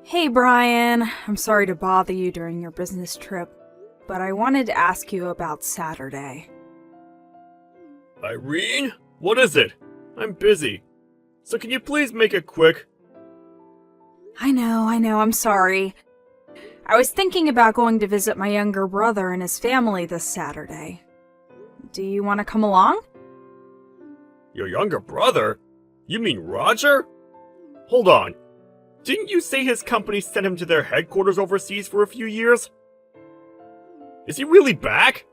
Hey Brian, I'm sorry to bother you during your business trip, but I wanted to ask you about Saturday. Irene? What is it? I'm busy. So can you please make it quick? I know, I'm sorry. I was thinking about going to visit my younger brother and his family this Saturday. Do you want to come along? Your younger brother? You mean Roger? Hold on. Didn't you say his company sent him to their headquarters overseas for a few years? Is he really back?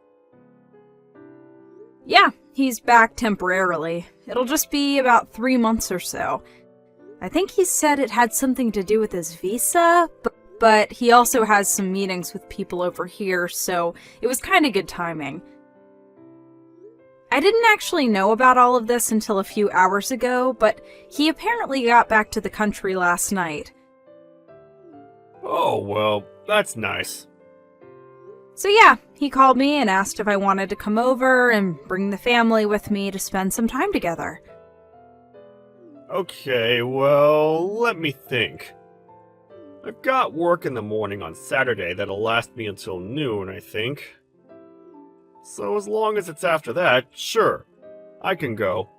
Yeah, he's back temporarily. It'll just be about 3 months or so. I think he said it had something to do with his visa, but he also has some meetings with people over here, so it was kind of good timing. I didn't actually know about all of this until a few hours ago, but he apparently got back to the country last night. Oh, well, that's nice. So yeah, he called me and asked if I wanted to come over and bring the family with me to spend some time together. Okay, well, let me think. I've got work in the morning on Saturday that'll last me until noon, I think. So as long as it's after that, sure, I can go.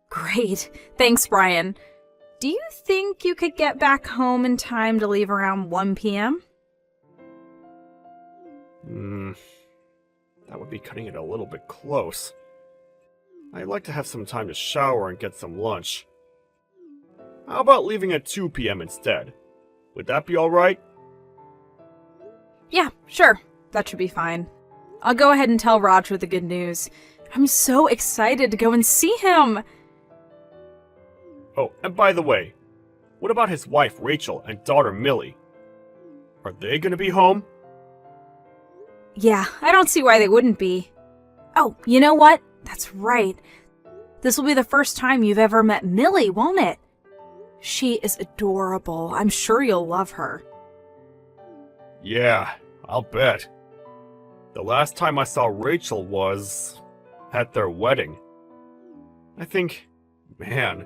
Great. Thanks, Brian. Do you think you could get back home in time to leave around 1 p.m.? That would be cutting it a little bit close. I'd like to have some time to shower and get some lunch. How about leaving at 2 p.m. instead? Would that be alright? Yeah, sure. That should be fine. I'll go ahead and tell Roger the good news. I'm so excited to go and see him! Oh, and by the way, what about his wife Rachel and daughter Millie? Are they gonna be home? Yeah, I don't see why they wouldn't be. Oh, you know what? That's right. This will be the first time you've ever met Millie, won't it? She is adorable. I'm sure you'll love her. Yeah, I'll bet. The last time I saw Rachel was at their wedding. I think, man,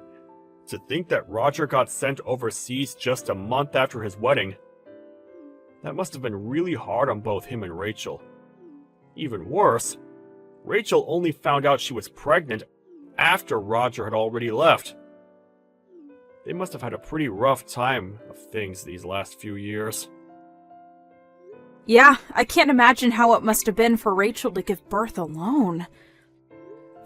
to think that Roger got sent overseas just a month after his wedding, that must have been really hard on both him and Rachel. Even worse, Rachel only found out she was pregnant after Roger had already left. They must have had a pretty rough time of things these last few years. Yeah, I can't imagine how it must have been for Rachel to give birth alone.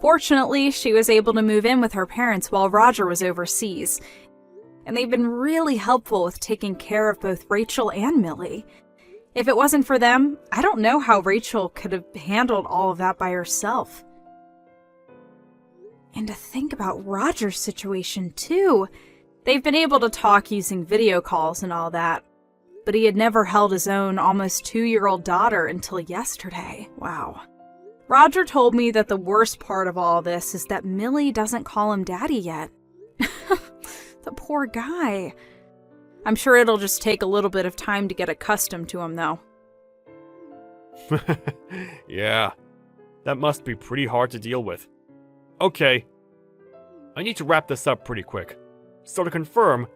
Fortunately, she was able to move in with her parents while Roger was overseas, and they've been really helpful with taking care of both Rachel and Millie. If it wasn't for them, I don't know how Rachel could have handled all of that by herself. And to think about Roger's situation, too. They've been able to talk using video calls and all that, but he had never held his own almost 2-year-old daughter until yesterday. Wow. Roger told me that the worst part of all this is that Millie doesn't call him daddy yet. The poor guy. I'm sure it'll just take a little bit of time to get accustomed to him, though. Yeah, that must be pretty hard to deal with. Okay, I need to wrap this up pretty quick. So to confirm,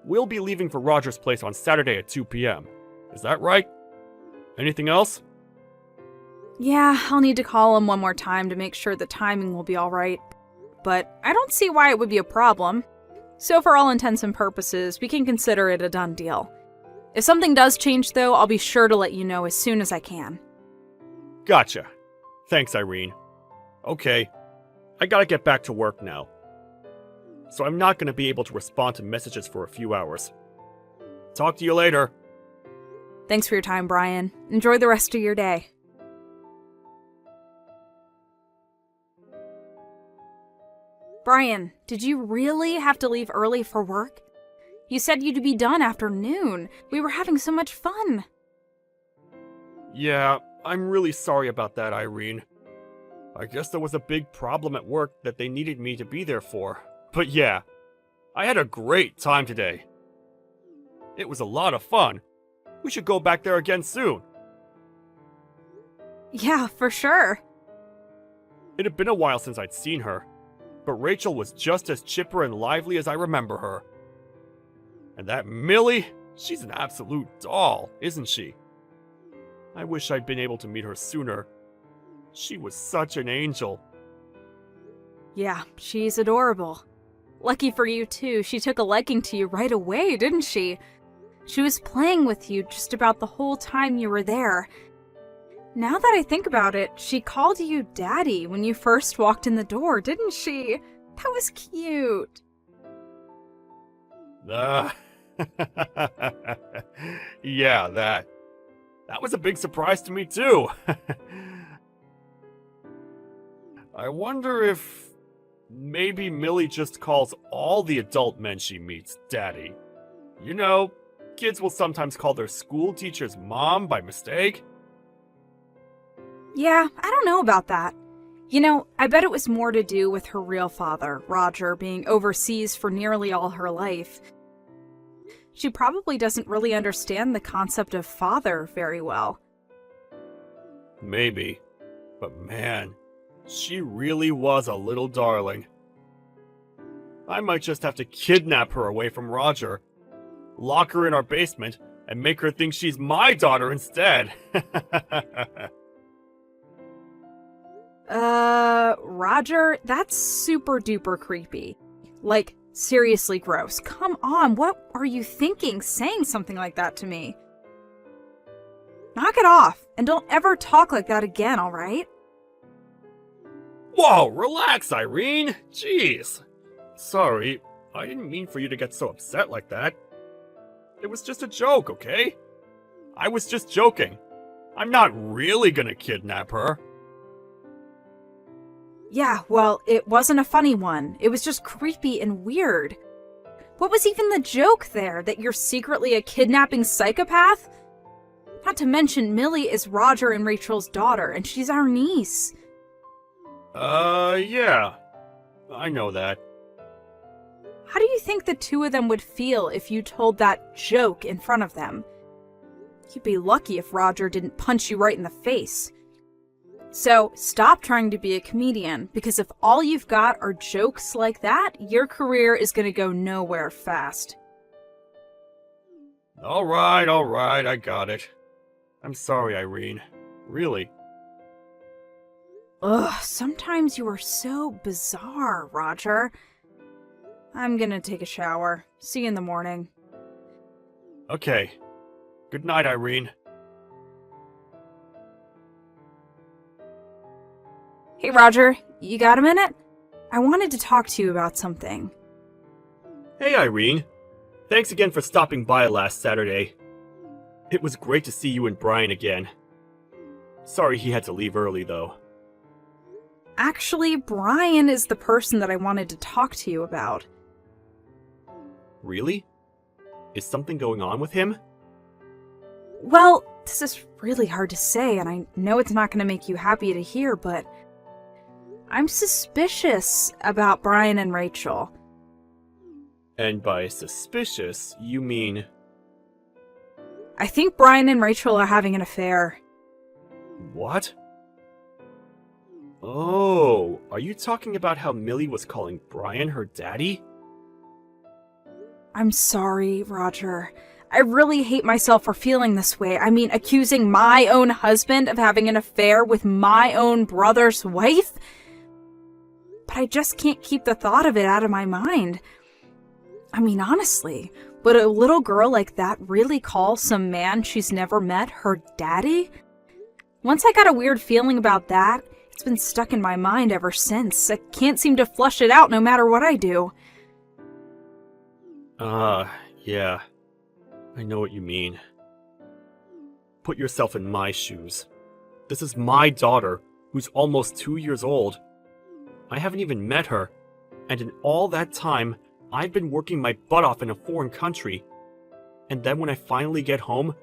we'll be leaving for Roger's place on Saturday at 2 p.m. Is that right? Anything else? Yeah, I'll need to call him one more time to make sure the timing will be alright. But I don't see why it would be a problem. So for all intents and purposes, we can consider it a done deal. If something does change though, I'll be sure to let you know as soon as I can. Gotcha. Thanks, Irene. Okay, I gotta get back to work now. So I'm not gonna be able to respond to messages for a few hours. Talk to you later. Thanks for your time, Brian. Enjoy the rest of your day. Brian, did you really have to leave early for work? You said you'd be done after noon. We were having so much fun. Yeah, I'm really sorry about that, Irene. I guess there was a big problem at work that they needed me to be there for. But yeah, I had a great time today. It was a lot of fun. We should go back there again soon. Yeah, for sure. It had been a while since I'd seen her, but Rachel was just as chipper and lively as I remember her. And that Millie, she's an absolute doll, isn't she? I wish I'd been able to meet her sooner. She was such an angel. Yeah, she's adorable. Lucky for you, too, she took a liking to you right away, didn't she? She was playing with you just about the whole time you were there. Now that I think about it, she called you Daddy when you first walked in the door, didn't she? That was cute. Yeah, that was a big surprise to me, too. I wonder if maybe Millie just calls all the adult men she meets Daddy. You know, kids will sometimes call their school teacher's mom by mistake. Yeah, I don't know about that. You know, I bet it was more to do with her real father, Roger, being overseas for nearly all her life. She probably doesn't really understand the concept of father very well. Maybe. But man, she really was a little darling. I might just have to kidnap her away from Roger, lock her in our basement, and make her think she's my daughter instead. Roger, that's super duper creepy. Like, seriously gross. Come on, what are you thinking saying something like that to me? Knock it off, and don't ever talk like that again, alright? Whoa, relax, Irene! Jeez! Sorry, I didn't mean for you to get so upset like that. It was just a joke, okay? I was just joking. I'm not really gonna kidnap her. Yeah, well, it wasn't a funny one. It was just creepy and weird. What was even the joke there? That you're secretly a kidnapping psychopath? Not to mention, Millie is Roger and Rachel's daughter, and she's our niece. Yeah. I know that. How do you think the two of them would feel if you told that joke in front of them? You'd be lucky if Roger didn't punch you right in the face. So, stop trying to be a comedian, because if all you've got are jokes like that, your career is going to go nowhere fast. Alright, I got it. I'm sorry, Irene. Really. Ugh, sometimes you are so bizarre, Roger. I'm gonna take a shower. See you in the morning. Okay. Good night, Irene. Hey, Roger, you got a minute? I wanted to talk to you about something. Hey, Irene. Thanks again for stopping by last Saturday. It was great to see you and Brian again. Sorry he had to leave early, though. Actually, Brian is the person that I wanted to talk to you about. Really? Is something going on with him? Well, this is really hard to say, and I know it's not going to make you happy to hear, but I'm suspicious about Brian and Rachel. And by suspicious, you mean... I think Brian and Rachel are having an affair. What? Oh, are you talking about how Millie was calling Brian her daddy? I'm sorry, Roger. I really hate myself for feeling this way. I mean, accusing my own husband of having an affair with my own brother's wife? But I just can't keep the thought of it out of my mind. I mean, honestly, would a little girl like that really call some man she's never met her daddy? Once I got a weird feeling about that, it's been stuck in my mind ever since. I can't seem to flush it out no matter what I do. Yeah. I know what you mean. Put yourself in my shoes. This is my daughter, who's almost 2 years old. I haven't even met her, and in all that time, I've been working my butt off in a foreign country. And then when I finally get home,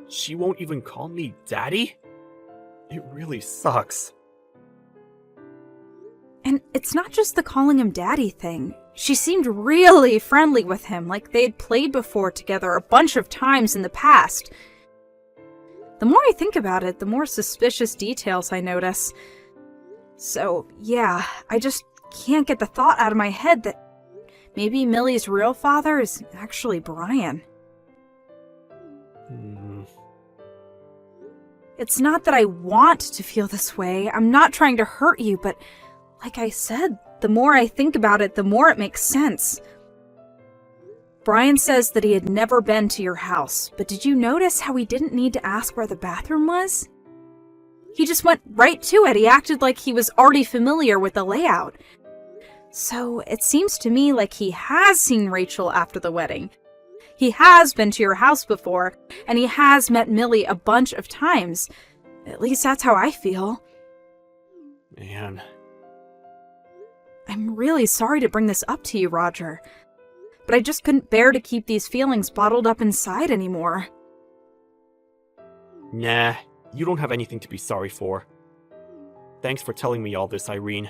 she won't even call me daddy? It really sucks. And it's not just the calling him daddy thing. She seemed really friendly with him, like they'd played before together a bunch of times in the past. The more I think about it, the more suspicious details I notice. So, yeah, I just can't get the thought out of my head that maybe Millie's real father is actually Brian. It's not that I want to feel this way. I'm not trying to hurt you, but like I said, the more I think about it, the more it makes sense. Brian says that he had never been to your house, but did you notice how he didn't need to ask where the bathroom was? He just went right to it. He acted like he was already familiar with the layout. So it seems to me like he has seen Rachel after the wedding. He has been to your house before, and he has met Millie a bunch of times. At least that's how I feel. Man. I'm really sorry to bring this up to you, Roger. But I just couldn't bear to keep these feelings bottled up inside anymore. Nah, you don't have anything to be sorry for. Thanks for telling me all this, Irene.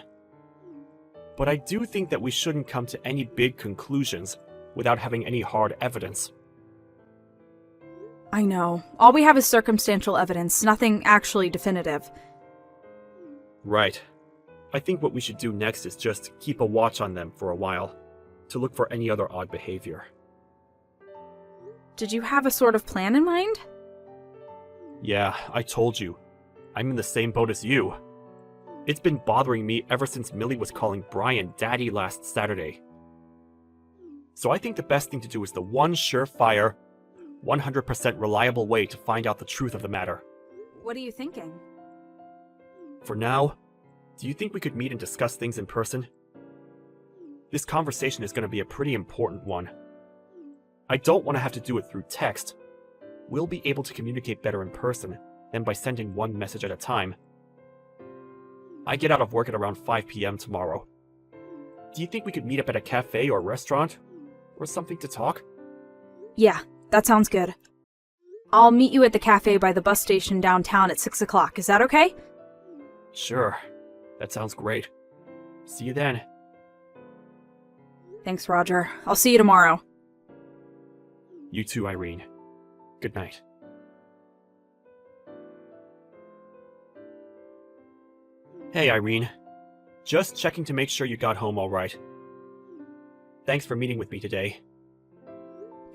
But I do think that we shouldn't come to any big conclusions without having any hard evidence. I know. All we have is circumstantial evidence, nothing actually definitive. Right. I think what we should do next is just keep a watch on them for a while, to look for any other odd behavior. Did you have a sort of plan in mind? Yeah, I told you. I'm in the same boat as you. It's been bothering me ever since Millie was calling Brian Daddy last Saturday. So I think the best thing to do is the one surefire, 100% reliable way to find out the truth of the matter. What are you thinking? For now, do you think we could meet and discuss things in person? This conversation is going to be a pretty important one. I don't want to have to do it through text. We'll be able to communicate better in person than by sending one message at a time. I get out of work at around 5 p.m. tomorrow. Do you think we could meet up at a cafe or restaurant? Or something to talk? Yeah, that sounds good. I'll meet you at the cafe by the bus station downtown at 6 o'clock. Is that okay? Sure. That sounds great. See you then. Thanks, Roger. I'll see you tomorrow. You too, Irene. Good night. Hey, Irene. Just checking to make sure you got home all right. Thanks for meeting with me today.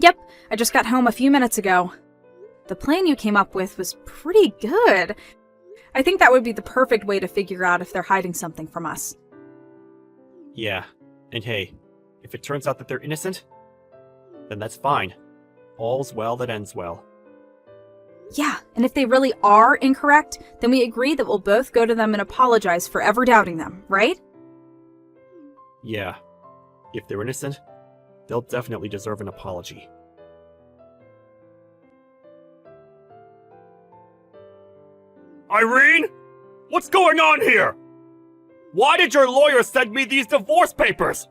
Yep, I just got home a few minutes ago. The plan you came up with was pretty good. I think that would be the perfect way to figure out if they're hiding something from us. Yeah, and hey, if it turns out that they're innocent, then that's fine. All's well that ends well. Yeah, and if they really are incorrect, then we agree that we'll both go to them and apologize for ever doubting them, right? Yeah. If they're innocent, they'll definitely deserve an apology. Irene? What's going on here? Why did your lawyer send me these divorce papers?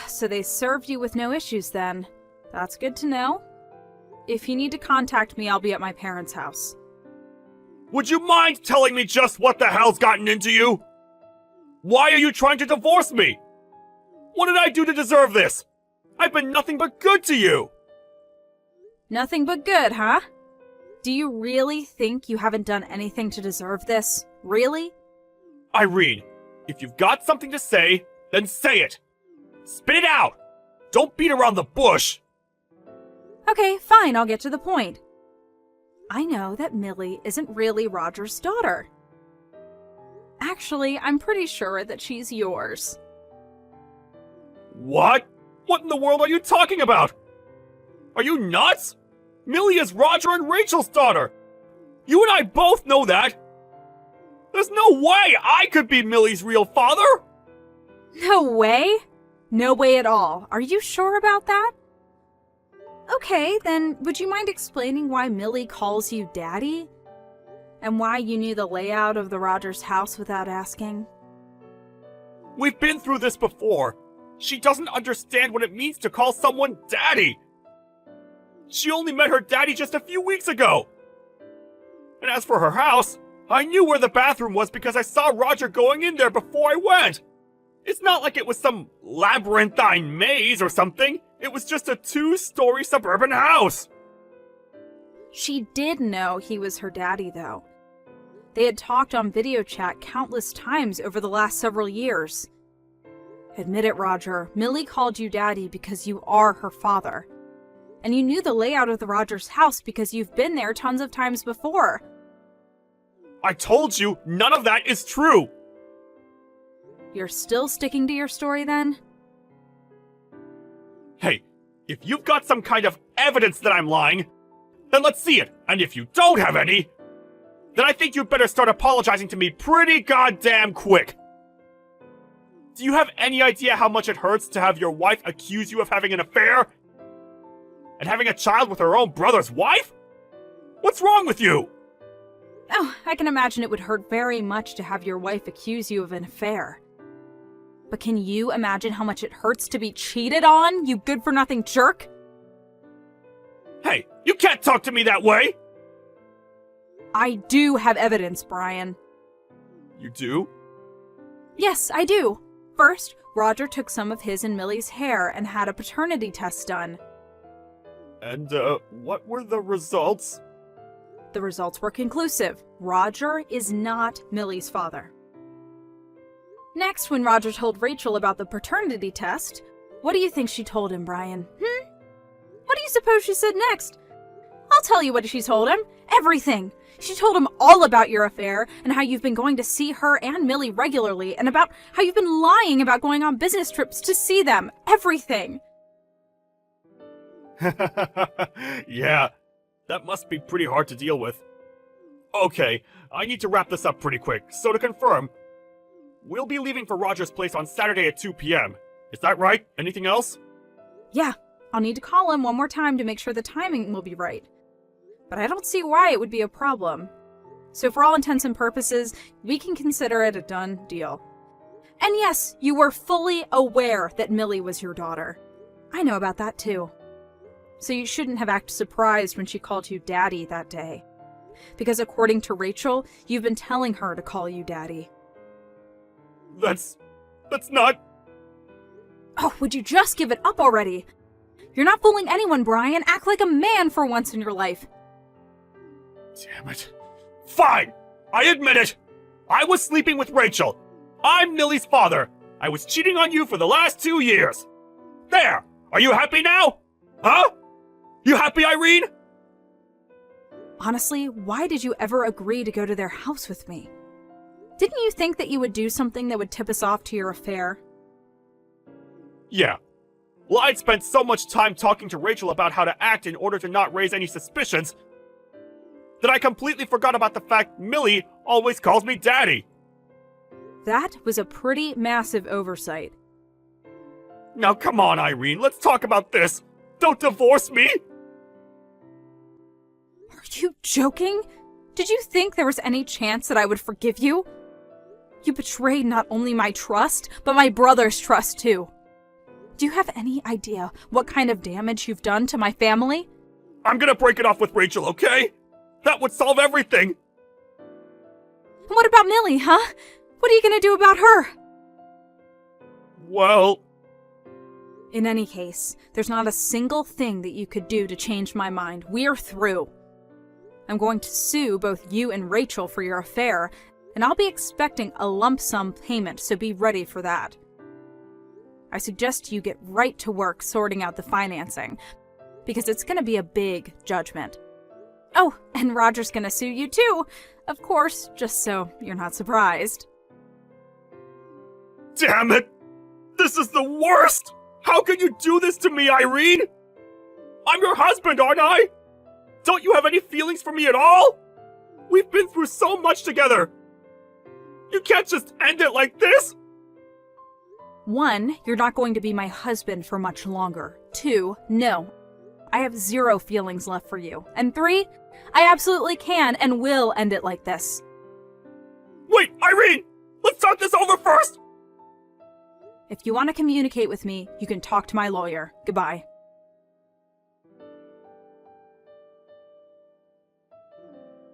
So they served you with no issues then. That's good to know. If you need to contact me, I'll be at my parents' house. Would you mind telling me just what the hell's gotten into you? Why are you trying to divorce me? What did I do to deserve this? I've been nothing but good to you! Nothing but good, huh? Do you really think you haven't done anything to deserve this? Really? Irene, if you've got something to say, then say it! Spit it out! Don't beat around the bush! Okay, fine, I'll get to the point. I know that Millie isn't really Roger's daughter. Actually, I'm pretty sure that she's yours. What? What in the world are you talking about? Are you nuts? Millie is Roger and Rachel's daughter! You and I both know that! There's no way I could be Millie's real father! No way? No way at all. Are you sure about that? Okay, then would you mind explaining why Millie calls you Daddy? And why you knew the layout of the Rogers house without asking? We've been through this before. She doesn't understand what it means to call someone Daddy. She only met her daddy just a few weeks ago. And as for her house, I knew where the bathroom was because I saw Roger going in there before I went. It's not like it was some labyrinthine maze or something. It was just a 2-story suburban house. She did know he was her daddy, though. They had talked on video chat countless times over the last several years. Admit it, Roger. Millie called you Daddy because you are her father. And you knew the layout of the Rogers house because you've been there tons of times before. I told you none of that is true! You're still sticking to your story then? Hey, if you've got some kind of evidence that I'm lying, then let's see it. And if you don't have any, then I think you'd better start apologizing to me pretty goddamn quick. Do you have any idea how much it hurts to have your wife accuse you of having an affair? And having a child with her own brother's wife? What's wrong with you? Oh, I can imagine it would hurt very much to have your wife accuse you of an affair. But can you imagine how much it hurts to be cheated on, you good-for-nothing jerk? Hey, you can't talk to me that way! I do have evidence, Brian. You do? Yes, I do. First, Roger took some of his and Millie's hair and had a paternity test done. And, what were the results? The results were conclusive. Roger is not Millie's father. Next, when Roger told Rachel about the paternity test, what do you think she told him, Brian? What do you suppose she said next? I'll tell you what she told him. Everything. She told him all about your affair and how you've been going to see her and Millie regularly and about how you've been lying about going on business trips to see them. Everything. Yeah, that must be pretty hard to deal with. Okay, I need to wrap this up pretty quick, so to confirm, we'll be leaving for Roger's place on Saturday at 2 p.m. Is that right? Anything else? Yeah, I'll need to call him one more time to make sure the timing will be right. But I don't see why it would be a problem. So for all intents and purposes, we can consider it a done deal. And yes, you were fully aware that Millie was your daughter. I know about that too. So you shouldn't have acted surprised when she called you Daddy that day. Because according to Rachel, you've been telling her to call you Daddy. That's not... Oh, would you just give it up already? You're not fooling anyone, Brian. Act like a man for once in your life. Damn it. Fine! I admit it! I was sleeping with Rachel. I'm Millie's father. I was cheating on you for the last 2 years. There! Are you happy now? Huh? You happy, Irene? Honestly, why did you ever agree to go to their house with me? Didn't you think that you would do something that would tip us off to your affair? Yeah. Well, I'd spent so much time talking to Rachel about how to act in order to not raise any suspicions that I completely forgot about the fact Millie always calls me Daddy. That was a pretty massive oversight. Now come on, Irene, let's talk about this. Don't divorce me! Are you joking? Did you think there was any chance that I would forgive you? You betrayed not only my trust, but my brother's trust too. Do you have any idea what kind of damage you've done to my family? I'm gonna break it off with Rachel, okay? That would solve everything! And what about Millie, huh? What are you gonna do about her? Well... In any case, there's not a single thing that you could do to change my mind. We're through. I'm going to sue both you and Rachel for your affair, and I'll be expecting a lump sum payment, so be ready for that. I suggest you get right to work sorting out the financing, because it's going to be a big judgment. Oh, and Roger's going to sue you too, of course, just so you're not surprised. Damn it! This is the worst! How can you do this to me, Irene? I'm your husband, aren't I? Don't you have any feelings for me at all? We've been through so much together. You can't just end it like this. 1, you're not going to be my husband for much longer. 2, no. I have 0 feelings left for you. And 3, I absolutely can and will end it like this. Wait, Irene! Let's talk this over first! If you want to communicate with me, you can talk to my lawyer. Goodbye.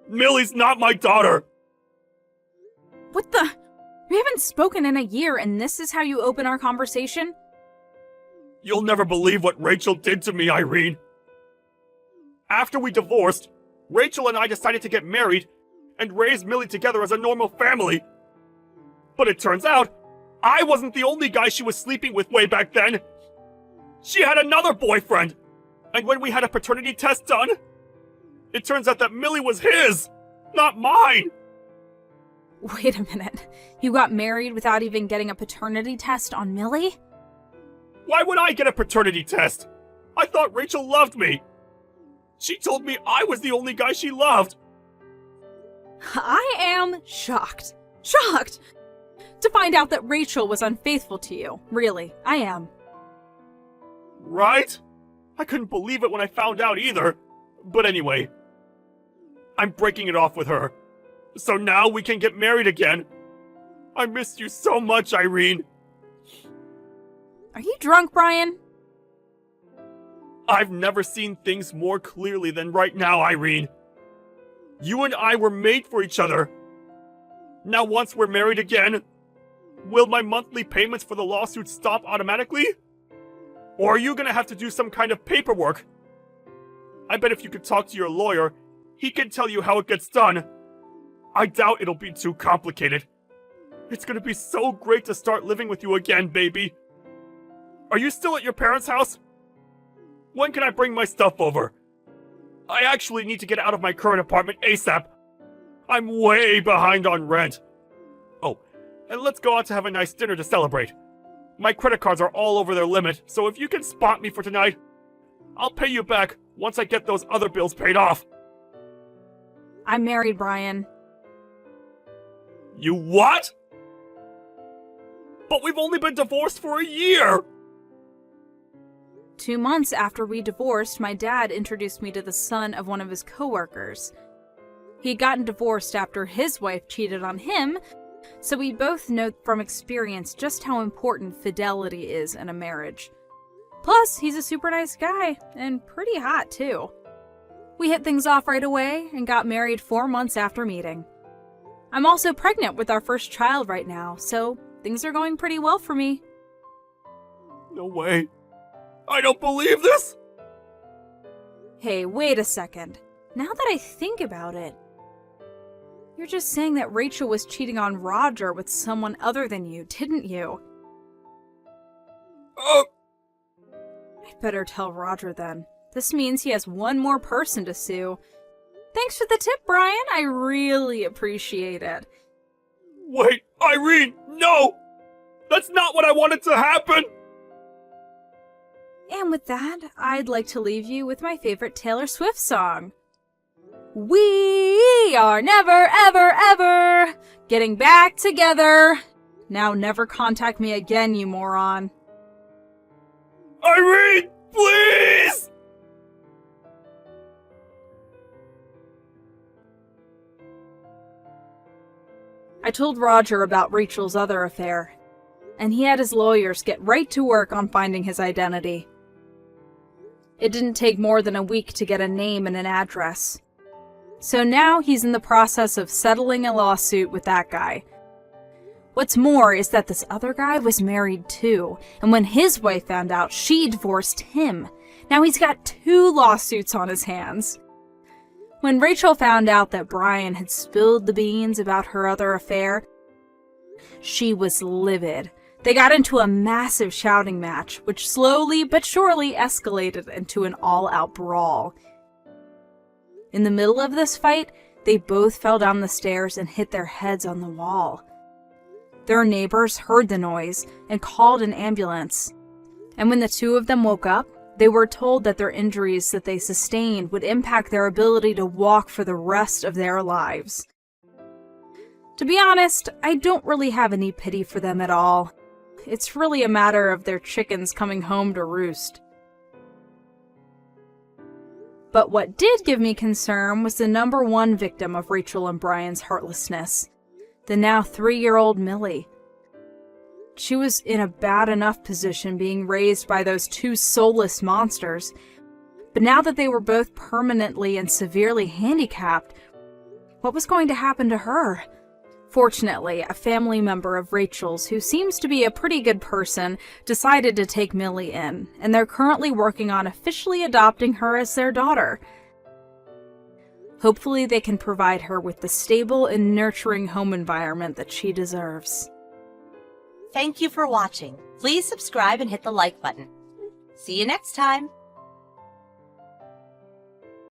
Millie's not my daughter! What the? We haven't spoken in a year and this is how you open our conversation? You'll never believe what Rachel did to me, Irene. After we divorced, Rachel and I decided to get married and raise Millie together as a normal family. But it turns out, I wasn't the only guy she was sleeping with way back then. She had another boyfriend. And when we had a paternity test done, it turns out that Millie was his, not mine. Wait a minute. You got married without even getting a paternity test on Millie? Why would I get a paternity test? I thought Rachel loved me. She told me I was the only guy she loved. I am shocked. Shocked! To find out that Rachel was unfaithful to you. Really, I am. Right? I couldn't believe it when I found out either. But anyway, I'm breaking it off with her. So now we can get married again. I missed you so much, Irene. Are you drunk, Brian? I've never seen things more clearly than right now, Irene. You and I were made for each other. Now once we're married again, will my monthly payments for the lawsuit stop automatically? Or are you gonna have to do some kind of paperwork? I bet if you could talk to your lawyer, he can tell you how it gets done. I doubt it'll be too complicated. It's gonna be so great to start living with you again, baby. Are you still at your parents' house? When can I bring my stuff over? I actually need to get out of my current apartment ASAP. I'm way behind on rent. Oh, and let's go out to have a nice dinner to celebrate. My credit cards are all over their limit, so if you can spot me for tonight, I'll pay you back once I get those other bills paid off. I'm married, Brian. You what? But we've only been divorced for a year! 2 months after we divorced, my dad introduced me to the son of one of his coworkers. He'd gotten divorced after his wife cheated on him, so we both know from experience just how important fidelity is in a marriage. Plus, he's a super nice guy, and pretty hot too. We hit things off right away and got married 4 months after meeting. I'm also pregnant with our first child right now, so things are going pretty well for me. No way. I don't believe this! Hey, wait a second. Now that I think about it, you're just saying that Rachel was cheating on Roger with someone other than you, didn't you? I'd better tell Roger then. This means he has one more person to sue. Thanks for the tip, Brian. I really appreciate it. Wait, Irene, no! That's not what I wanted to happen! And with that, I'd like to leave you with my favorite Taylor Swift song. We are never, ever, ever getting back together. Now never contact me again, you moron. Irene, please! I told Roger about Rachel's other affair, and he had his lawyers get right to work on finding his identity. It didn't take more than a week to get a name and an address. So now he's in the process of settling a lawsuit with that guy. What's more is that this other guy was married too, and when his wife found out, she divorced him. Now he's got 2 lawsuits on his hands. When Rachel found out that Brian had spilled the beans about her other affair, she was livid. They got into a massive shouting match, which slowly but surely escalated into an all-out brawl. In the middle of this fight, they both fell down the stairs and hit their heads on the wall. Their neighbors heard the noise and called an ambulance. And when the 2 of them woke up, they were told that their injuries that they sustained would impact their ability to walk for the rest of their lives. To be honest, I don't really have any pity for them at all. It's really a matter of their chickens coming home to roost. But what did give me concern was the number 1 victim of Rachel and Brian's heartlessness, the now 3-year-old Millie. She was in a bad enough position being raised by those 2 soulless monsters, but now that they were both permanently and severely handicapped, what was going to happen to her? Fortunately, a family member of Rachel's, who seems to be a pretty good person, decided to take Millie in, and they're currently working on officially adopting her as their daughter. Hopefully they can provide her with the stable and nurturing home environment that she deserves. Thank you for watching. Please subscribe and hit the like button. See you next time.